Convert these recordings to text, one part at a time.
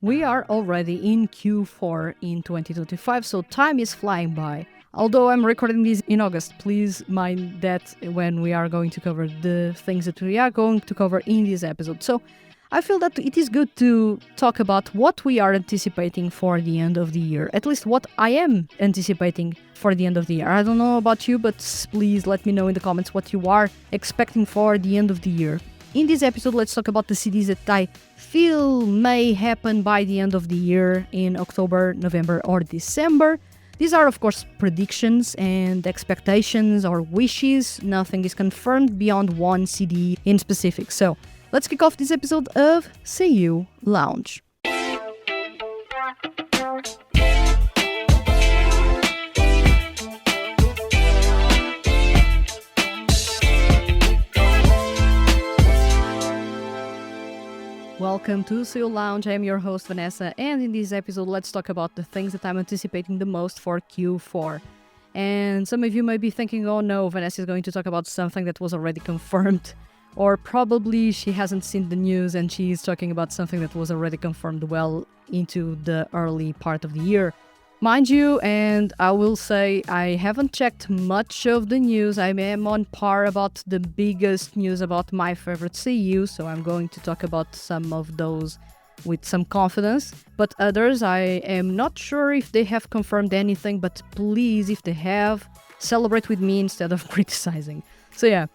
We are already in Q4 in 2025, so time is flying by. Although I'm recording this in August, please mind that when we are going to cover the things that we are going to cover in this episode. So I feel that it is good to talk about what we are anticipating for the end of the year. At least what I am anticipating for the end of the year. I don't know about you, but please let me know in the comments what you are expecting for the end of the year. In this episode, let's talk about the CDs that I feel may happen by the end of the year in October, November, or December. These are, of course, predictions and expectations or wishes. Nothing is confirmed beyond one CD in specific. So let's kick off this episode of Seiyuu Lounge. Welcome to Seiyuu Lounge. I am your host Vanessa, and in this episode let's talk about the things that I'm anticipating the most for Q4. And some of you may be thinking, oh no, Vanessa is going to talk about something that was already confirmed. Or probably she hasn't seen the news and she is talking about something that was already confirmed well into the early part of the year. Mind you, and I will say I haven't checked much of the news. I am on par about the biggest news about my favorite Seiyuu, so I'm going to talk about some of those with some confidence. But others, I am not sure if they have confirmed anything, but please, if they have, celebrate with me instead of criticizing. So yeah.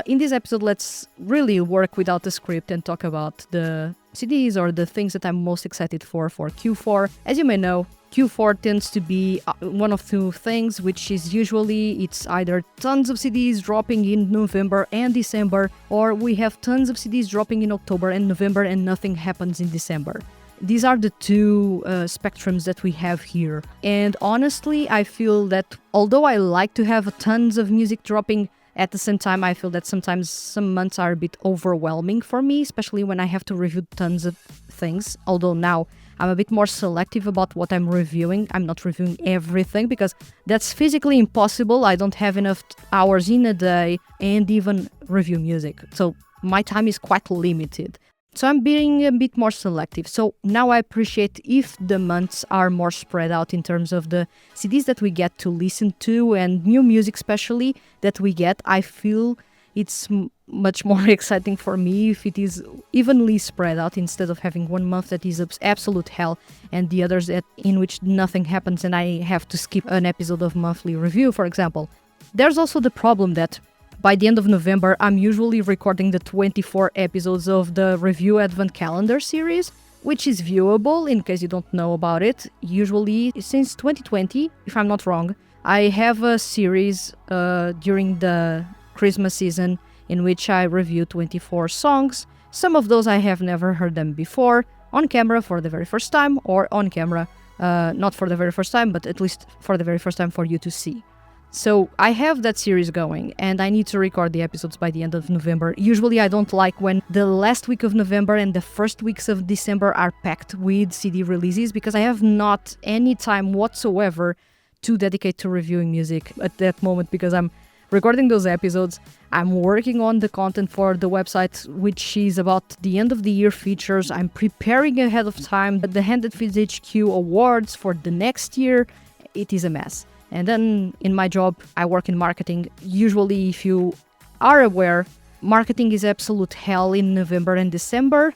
In this episode, let's really work without the script and talk about the CDs or the things that I'm most excited for Q4. As you may know, Q4 tends to be one of two things, which is usually it's either tons of CDs dropping in November and December, or we have tons of CDs dropping in October and November and nothing happens in December. These are the two spectrums that we have here. And honestly, I feel that although I like to have tons of music dropping, at the same time, I feel that sometimes some months are a bit overwhelming for me, especially when I have to review tons of things. Although now I'm a bit more selective about what I'm reviewing. I'm not reviewing everything because that's physically impossible. I don't have enough hours in a day and even review music. So my time is quite limited. So I'm being a bit more selective. So now I appreciate if the months are more spread out in terms of the CDs that we get to listen to and new music especially that we get. I feel it's much more exciting for me if it is evenly spread out instead of having one month that is absolute hell and the others in which nothing happens and I have to skip an episode of monthly review, for example. There's also the problem that by the end of November, I'm usually recording the 24 episodes of the Review Advent Calendar series, which is viewable in case you don't know about it. Usually, since 2020, if I'm not wrong, I have a series during the Christmas season in which I review 24 songs. Some of those I have never heard them before, on camera for the very first time, or on camera, not for the very first time, but at least for the very first time for you to see. So I have that series going and I need to record the episodes by the end of November. Usually I don't like when the last week of November and the first weeks of December are packed with CD releases because I have not any time whatsoever to dedicate to reviewing music at that moment because I'm recording those episodes. I'm working on the content for the website, which is about the end of the year features. I'm preparing ahead of time the THTFHQ awards for the next year. It is a mess. And then in my job, I work in marketing. Usually, if you are aware, marketing is absolute hell in November and December.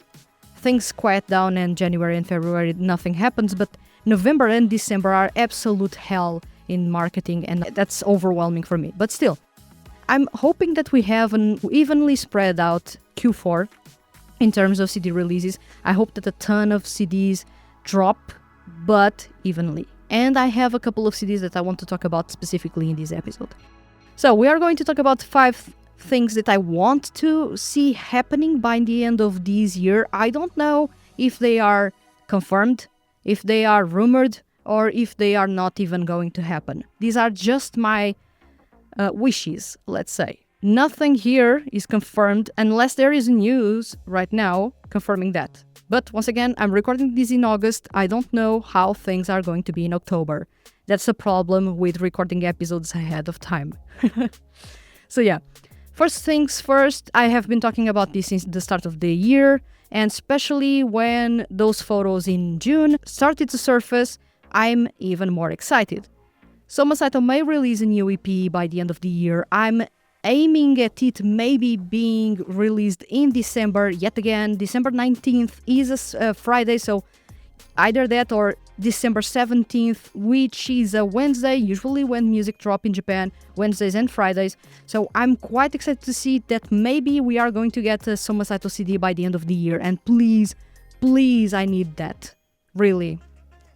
Things quiet down and January and February, nothing happens. But November and December are absolute hell in marketing and that's overwhelming for me. But still, I'm hoping that we have an evenly spread out Q4 in terms of CD releases. I hope that a ton of CDs drop, but evenly. And I have a couple of CDs that I want to talk about specifically in this episode. So we are going to talk about 5 things that I want to see happening by the end of this year. I don't know if they are confirmed, if they are rumored, or if they are not even going to happen. These are just my wishes, let's say. Nothing here is confirmed unless there is news right now confirming that. But once again, I'm recording this in August. I don't know how things are going to be in October. That's a problem with recording episodes ahead of time. So yeah, first things first, I have been talking about this since the start of the year. And especially when those photos in June started to surface, I'm even more excited. Soma Saito may release a new EP by the end of the year. I'm aiming at it maybe being released in December. Yet again, December 19th is a Friday, so either that or December 17th, which is a Wednesday, usually when music drop in Japan, Wednesdays and Fridays. So I'm quite excited to see that maybe we are going to get a Soma Saito CD by the end of the year. And please, I need that. Really.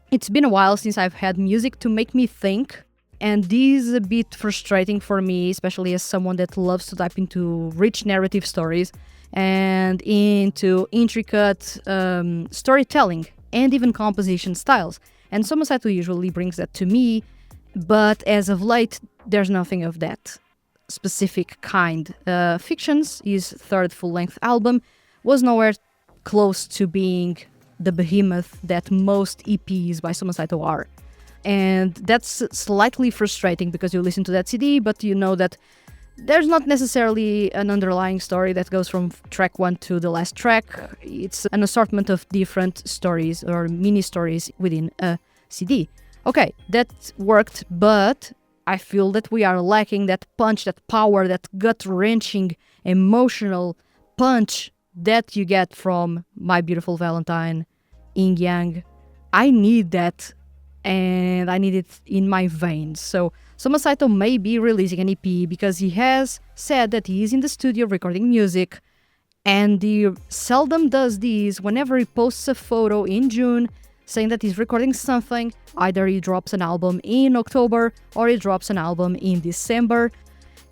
It's been a while since I've had music to make me think. And this is a bit frustrating for me, especially as someone that loves to dive into rich narrative stories and into intricate storytelling and even composition styles. And Soma Saito usually brings that to me, but as of late, there's nothing of that specific kind. Fictions, his third full-length album, was nowhere close to being the behemoth that most EPs by Soma Saito are. And that's slightly frustrating because you listen to that CD, but you know that there's not necessarily an underlying story that goes from track 1 to the last track. It's an assortment of different stories or mini stories within a CD. Okay, that worked, but I feel that we are lacking that punch, that power, that gut-wrenching, emotional punch that you get from My Beautiful Valentine, Yin Yang. I need that, and I need it in my veins. So Soma Saito may be releasing an EP because he has said that he is in the studio recording music, and he seldom does this. Whenever he posts a photo in June saying that he's recording something, either he drops an album in October or he drops an album in December.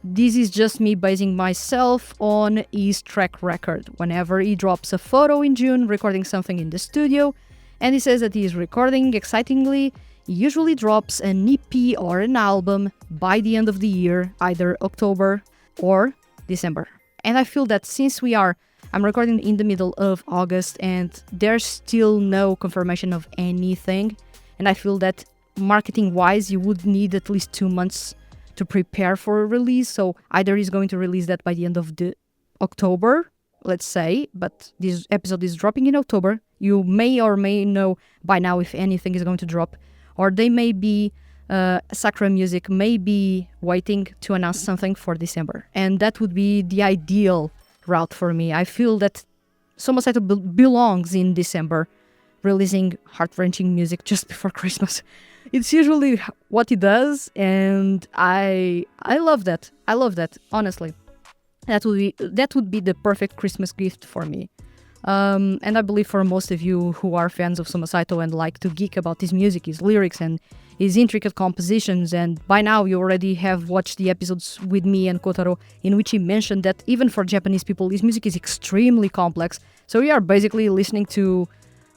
This is just me basing myself on his track record. Whenever he drops a photo in June recording something in the studio, and he says that he is recording excitingly, he usually drops an EP or an album by the end of the year, either October or December. And I feel that since I'm recording in the middle of August and there's still no confirmation of anything, and I feel that marketing-wise you would need at least 2 months to prepare for a release. So either he's going to release that by the end of the October, let's say, but this episode is dropping in October. You may or may know by now if anything is going to drop, or they may be, Sakura Music may be waiting to announce something for December. And that would be the ideal route for me. I feel that Soma Saito belongs in December, releasing heart-wrenching music just before Christmas. It's usually what he does, and I love that. I love that, honestly. That would be the perfect Christmas gift for me. And I believe for most of you who are fans of Soma Saito and like to geek about his music, his lyrics, and his intricate compositions, and by now you already have watched the episodes with me and Kotaro in which he mentioned that even for Japanese people, his music is extremely complex. So we are basically listening to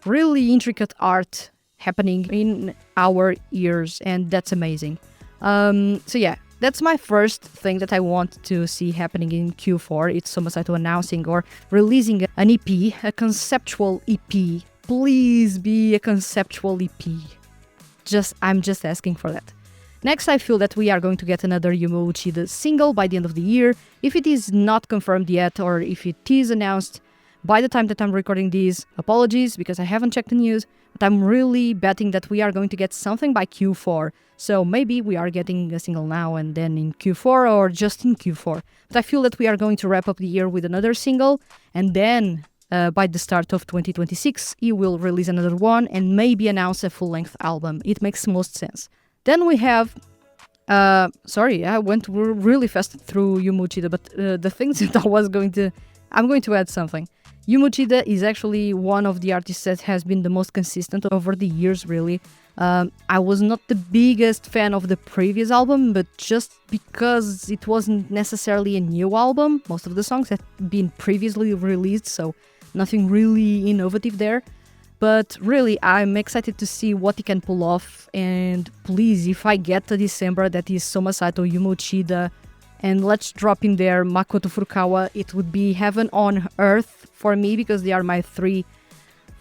really intricate art happening in our ears, and that's amazing. So yeah, that's my first thing that I want to see happening in Q4. It's Soma Saito announcing or releasing an EP, a conceptual EP. Please be a conceptual EP. I'm just asking for that. Next, I feel that we are going to get another Yumo Uchida single by the end of the year. If it is not confirmed yet, or if it is announced by the time that I'm recording these, apologies because I haven't checked the news, but I'm really betting that we are going to get something by Q4. So maybe we are getting a single now and then in Q4 or just in Q4. But I feel that we are going to wrap up the year with another single, and then by the start of 2026, he will release another one and maybe announce a full-length album. It makes most sense. Then we have... I went really fast through Yumo Uchida, but the things that I'm going to add something. Yumo Uchida is actually one of the artists that has been the most consistent over the years, really. I was not the biggest fan of the previous album, but just because it wasn't necessarily a new album, most of the songs had been previously released, so nothing really innovative there. But really, I'm excited to see what he can pull off, and please, if I get to December, that is Soma Saito, Yumo Uchida, and let's drop in there Makoto Furukawa, it would be heaven on earth for me, because they are my 3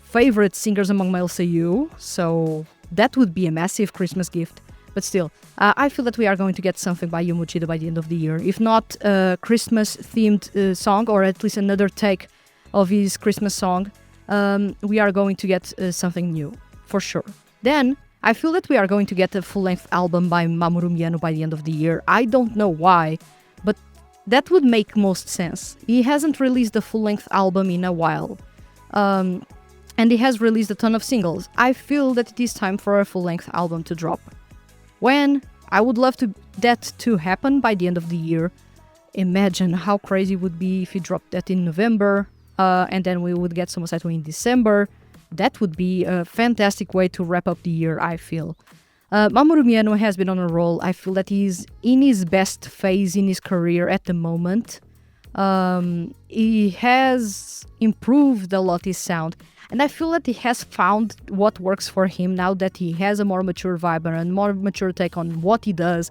favorite singers among male Seiyuu, so that would be a massive Christmas gift. But still, I feel that we are going to get something by Yumo Uchida by the end of the year. If not a Christmas-themed song, or at least another take of his Christmas song, we are going to get something new, for sure. Then, I feel that we are going to get a full-length album by Mamoru Miyano by the end of the year. I don't know why, but that would make most sense. He hasn't released a full-length album in a while. And he has released a ton of singles. I feel that it is time for a full-length album to drop. When? I would love that to happen by the end of the year. Imagine how crazy it would be if he dropped that in November, and then we would get Soma Saito in December. That would be a fantastic way to wrap up the year, I feel. Mamoru Miyano has been on a roll. I feel that he's in his best phase in his career at the moment. He has improved a lot his sound. And I feel that he has found what works for him now that he has a more mature vibe and a more mature take on what he does.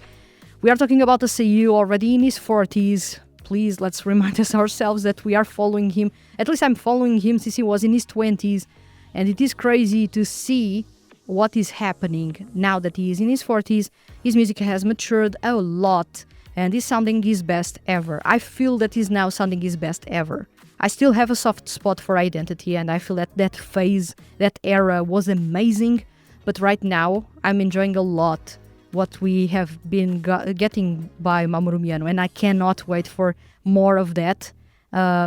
We are talking about a Seiyuu already in his 40s. Please, let's remind ourselves that we are following him. At least I'm following him since he was in his 20s. And it is crazy to see what is happening now that he is in his 40s. His music has matured a lot. And he's sounding his best ever. I feel that he's now sounding his best ever. I still have a soft spot for Identity, and I feel that that phase, that era was amazing. But right now, I'm enjoying a lot what we have been getting by Mamoru Miyano, and I cannot wait for more of that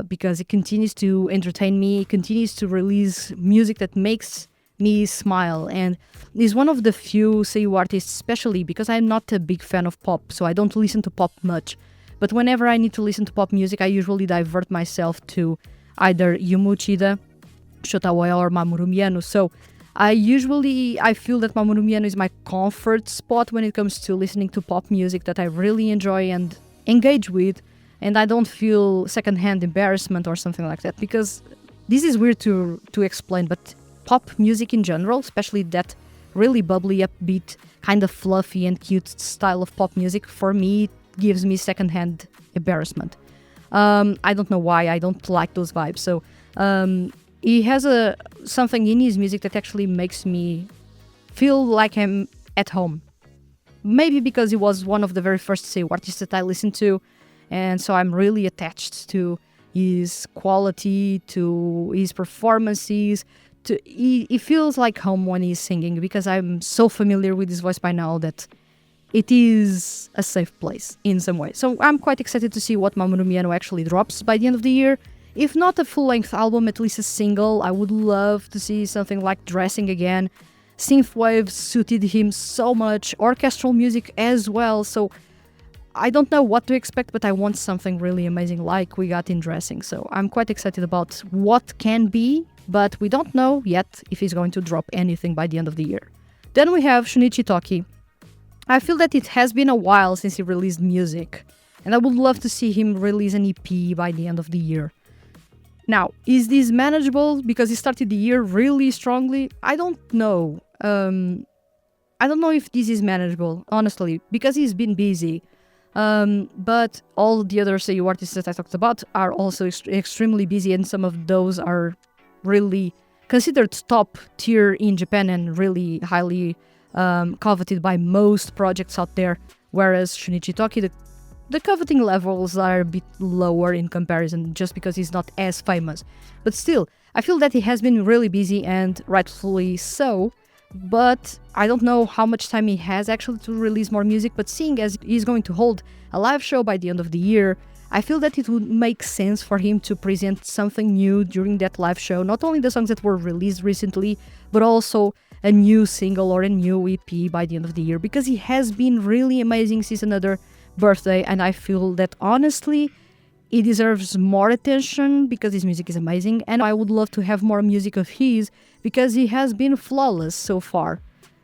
because it continues to entertain me, it continues to release music that makes me smile, and is one of the few Seiyuu artists, especially because I'm not a big fan of pop, so I don't listen to pop much. But whenever I need to listen to pop music, I usually divert myself to either Yumu Uchida, Shota Oya, or Mamoru Miyano. So I feel that Mamoru Miyano is my comfort spot when it comes to listening to pop music that I really enjoy and engage with. And I don't feel secondhand embarrassment or something like that, because this is weird to explain, but pop music in general, especially that really bubbly, upbeat, kind of fluffy and cute style of pop music, for me, gives me secondhand embarrassment. I don't know why, I don't like those vibes. So he has something in his music that actually makes me feel like I'm at home. Maybe because he was one of the very first Seiyuu artists that I listened to, and so I'm really attached to his quality, to his performances. He feels like home when he's singing, because I'm so familiar with his voice by now that it is a safe place in some way. So I'm quite excited to see what Mamoru Miyano actually drops by the end of the year. If not a full-length album, at least a single. I would love to see something like Dressing again. Synthwave suited him so much. Orchestral music as well. So I don't know what to expect, but I want something really amazing like we got in Dressing. So I'm quite excited about what can be, but we don't know yet if he's going to drop anything by the end of the year. Then we have Shunichi Toki. I feel that it has been a while since he released music, and I would love to see him release an EP by the end of the year. Now, is this manageable because he started the year really strongly? I don't know. I don't know if this is manageable, honestly, because he's been busy. But all the other Seiyuu artists that I talked about are also extremely busy, and some of those are really considered top tier in Japan and really highly coveted by most projects out there, whereas Shunichi Toki, the coveting levels are a bit lower in comparison just because he's not as famous. But still, I feel that he has been really busy, and rightfully so, but I don't know how much time he has actually to release more music. But seeing as he's going to hold a live show by the end of the year, I feel that it would make sense for him to present something new during that live show, not only the songs that were released recently, but also a new single or a new EP by the end of the year, because he has been really amazing since Another Birthday, and I feel that honestly he deserves more attention because his music is amazing, and I would love to have more music of his because he has been flawless so far,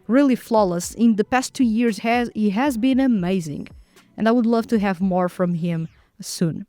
really flawless. In the past 2 years he has been amazing, and I would love to have more from him soon.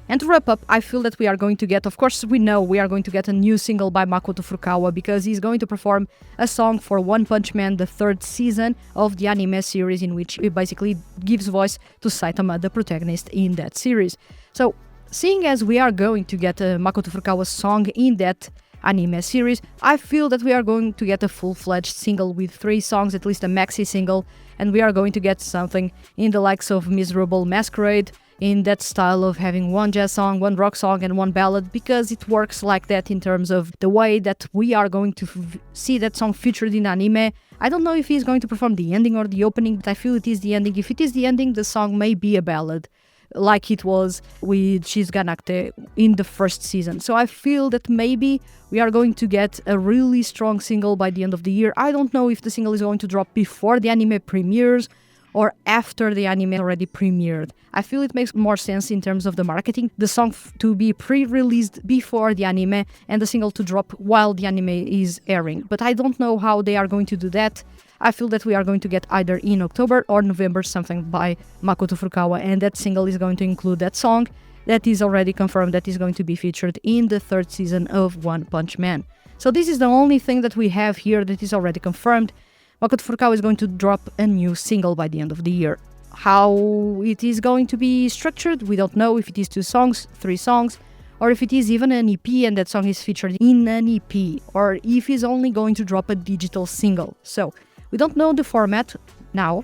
And to wrap up, I feel that we are going to get, of course we know we are going to get a new single by Makoto Furukawa, because he's going to perform a song for One Punch Man, the 3rd season of the anime series, in which he basically gives voice to Saitama, the protagonist in that series. So, seeing as we are going to get a Makoto Furukawa song in that anime series, I feel that we are going to get a full-fledged single with 3 songs, at least a maxi single, and we are going to get something in the likes of Miserable Masquerade, in that style of having one jazz song, one rock song, and one ballad, because it works like that in terms of the way that we are going to see that song featured in anime. I don't know if he's going to perform the ending or the opening, but I feel it is the ending. If it is the ending, the song may be a ballad, like it was with Shizuganakte in the first season. So I feel that maybe we are going to get a really strong single by the end of the year. I don't know if the single is going to drop before the anime premieres or after the anime already premiered. I feel it makes more sense in terms of the marketing, the song to be pre-released before the anime and the single to drop while the anime is airing. But I don't know how they are going to do that. I feel that we are going to get either in October or November something by Makoto Furukawa, and that single is going to include that song that is already confirmed that is going to be featured in the third season of One Punch Man. So this is the only thing that we have here that is already confirmed. Makoto Furukawa is going to drop a new single by the end of the year. How it is going to be structured, we don't know. If it is 2 songs, 3 songs, or if it is even an EP and that song is featured in an EP, or if he's only going to drop a digital single. So we don't know the format now.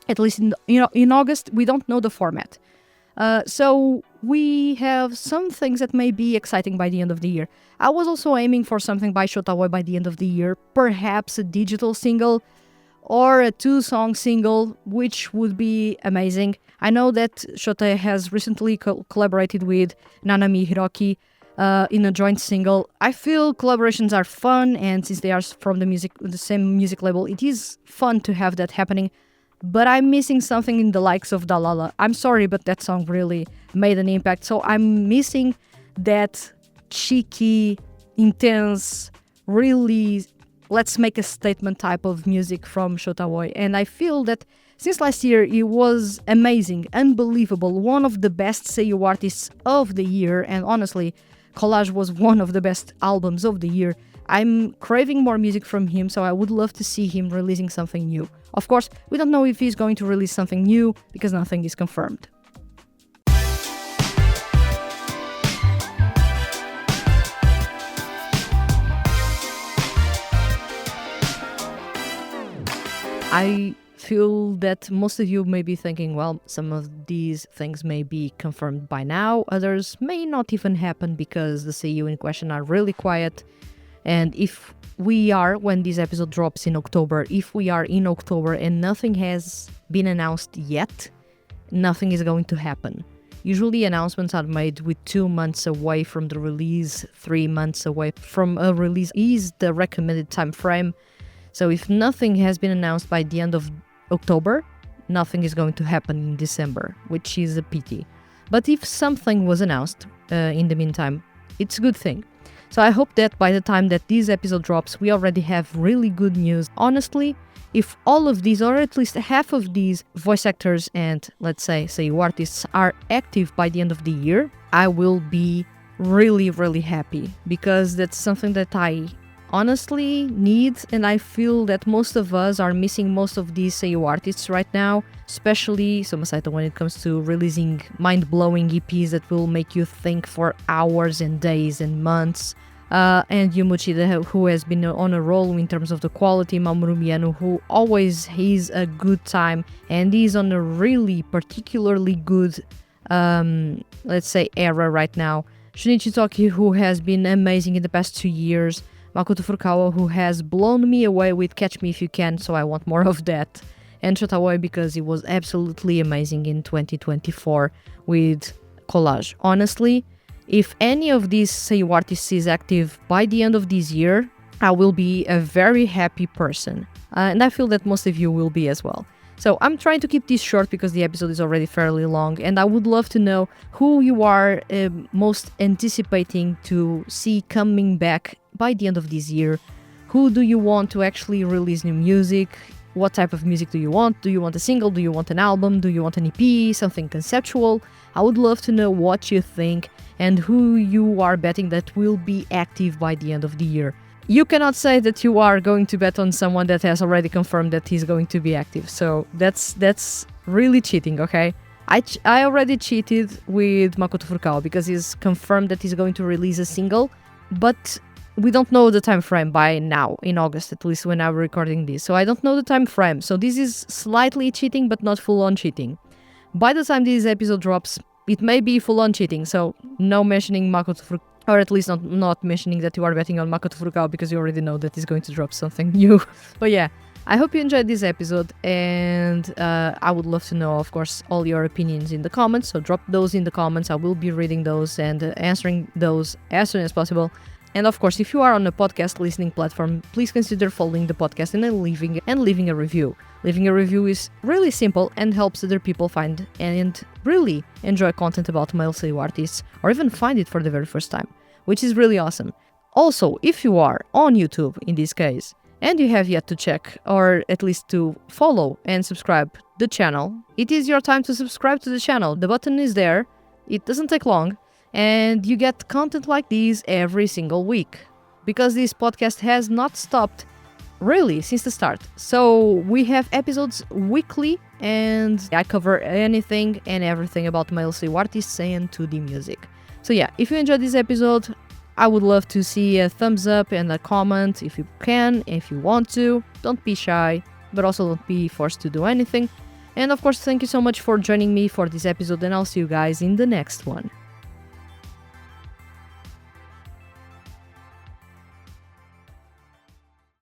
At least in August, we don't know the format. So we have some things that may be exciting by the end of the year. I was also aiming for something by Shotaway by the end of the year, perhaps a digital single or a 2-song single, which would be amazing. I know that Shota has recently collaborated with Nanami Hiroki in a joint single. I feel collaborations are fun, and since they are from the same music label, it is fun to have that happening. But I'm missing something in the likes of Dalala. I'm sorry, but that song really made an impact. So I'm missing that cheeky, intense, really let's make a statement type of music from Shotaway. And I feel that since last year it was amazing, unbelievable, one of the best Seiyuu artists of the year, and honestly, Collage was one of the best albums of the year. I'm craving more music from him, so I would love to see him releasing something new. Of course, we don't know if he's going to release something new because nothing is confirmed. I feel that most of you may be thinking, well, some of these things may be confirmed by now, others may not even happen because the Seiyuu in question are really quiet. And if we are, when this episode drops in October, if we are in October and nothing has been announced yet, nothing is going to happen. Usually announcements are made with 2 months away from the release, 3 months away from a release is the recommended time frame. So if nothing has been announced by the end of October, nothing is going to happen in December, which is a pity. But if something was announced in the meantime, it's a good thing. So I hope that by the time that this episode drops, we already have really good news. Honestly, if all of these, or at least half of these voice actors and, let's say artists are active by the end of the year, I will be really, really happy, because that's something that I honestly need, and I feel that most of us are missing most of these Seiyuu artists right now, especially Soma Saito when it comes to releasing mind-blowing EPs that will make you think for hours and days and months. And Yumuchi, who has been on a roll in terms of the quality, Mamoru Miyano, who always has a good time and is on a really particularly good, let's say, era right now. Shunichi Toki, who has been amazing in the past 2 years. Makoto Furukawa, who has blown me away with Catch Me If You Can, so I want more of that. And Shotaway, because he was absolutely amazing in 2024 with Collage. Honestly, if any of these Seiyuu artists is active by the end of this year, I will be a very happy person. And I feel that most of you will be as well. So I'm trying to keep this short because the episode is already fairly long, and I would love to know who you are most anticipating to see coming back by the end of this year. Who do you want to actually release new music? What type of music do you want? Do you want a single? Do you want an album? Do you want an EP? Something conceptual? I would love to know what you think and who you are betting that will be active by the end of the year. You cannot say that you are going to bet on someone that has already confirmed that he's going to be active. So that's really cheating, okay? I already cheated with Makoto Furukawa because he's confirmed that he's going to release a single, but we don't know the time frame by now, in August, at least when I'm recording this. So I don't know the time frame. So this is slightly cheating, but not full-on cheating. By the time this episode drops, it may be full-on cheating, so no mentioning Makoto Furukawa, or at least not mentioning that you are betting on Makoto Furukawa, because you already know that he's going to drop something new. But yeah, I hope you enjoyed this episode, and I would love to know, of course, all your opinions in the comments, so drop those in the comments. I will be reading those and answering those as soon as possible. And of course, if you are on a podcast listening platform, please consider following the podcast and leaving a review. Leaving a review is really simple and helps other people find and really enjoy content about male Seiyuu artists, or even find it for the very first time, which is really awesome. Also, if you are on YouTube in this case, and you have yet to check, or at least to follow and subscribe the channel, it is your time to subscribe to the channel. The button is there, it doesn't take long, and you get content like these every single week. Because this podcast has not stopped really since the start. So we have episodes weekly, and I cover anything and everything about male Seiyuu artists and 2D music. So yeah, if you enjoyed this episode, I would love to see a thumbs up and a comment if you can, if you want to. Don't be shy, but also don't be forced to do anything. And of course, thank you so much for joining me for this episode, and I'll see you guys in the next one.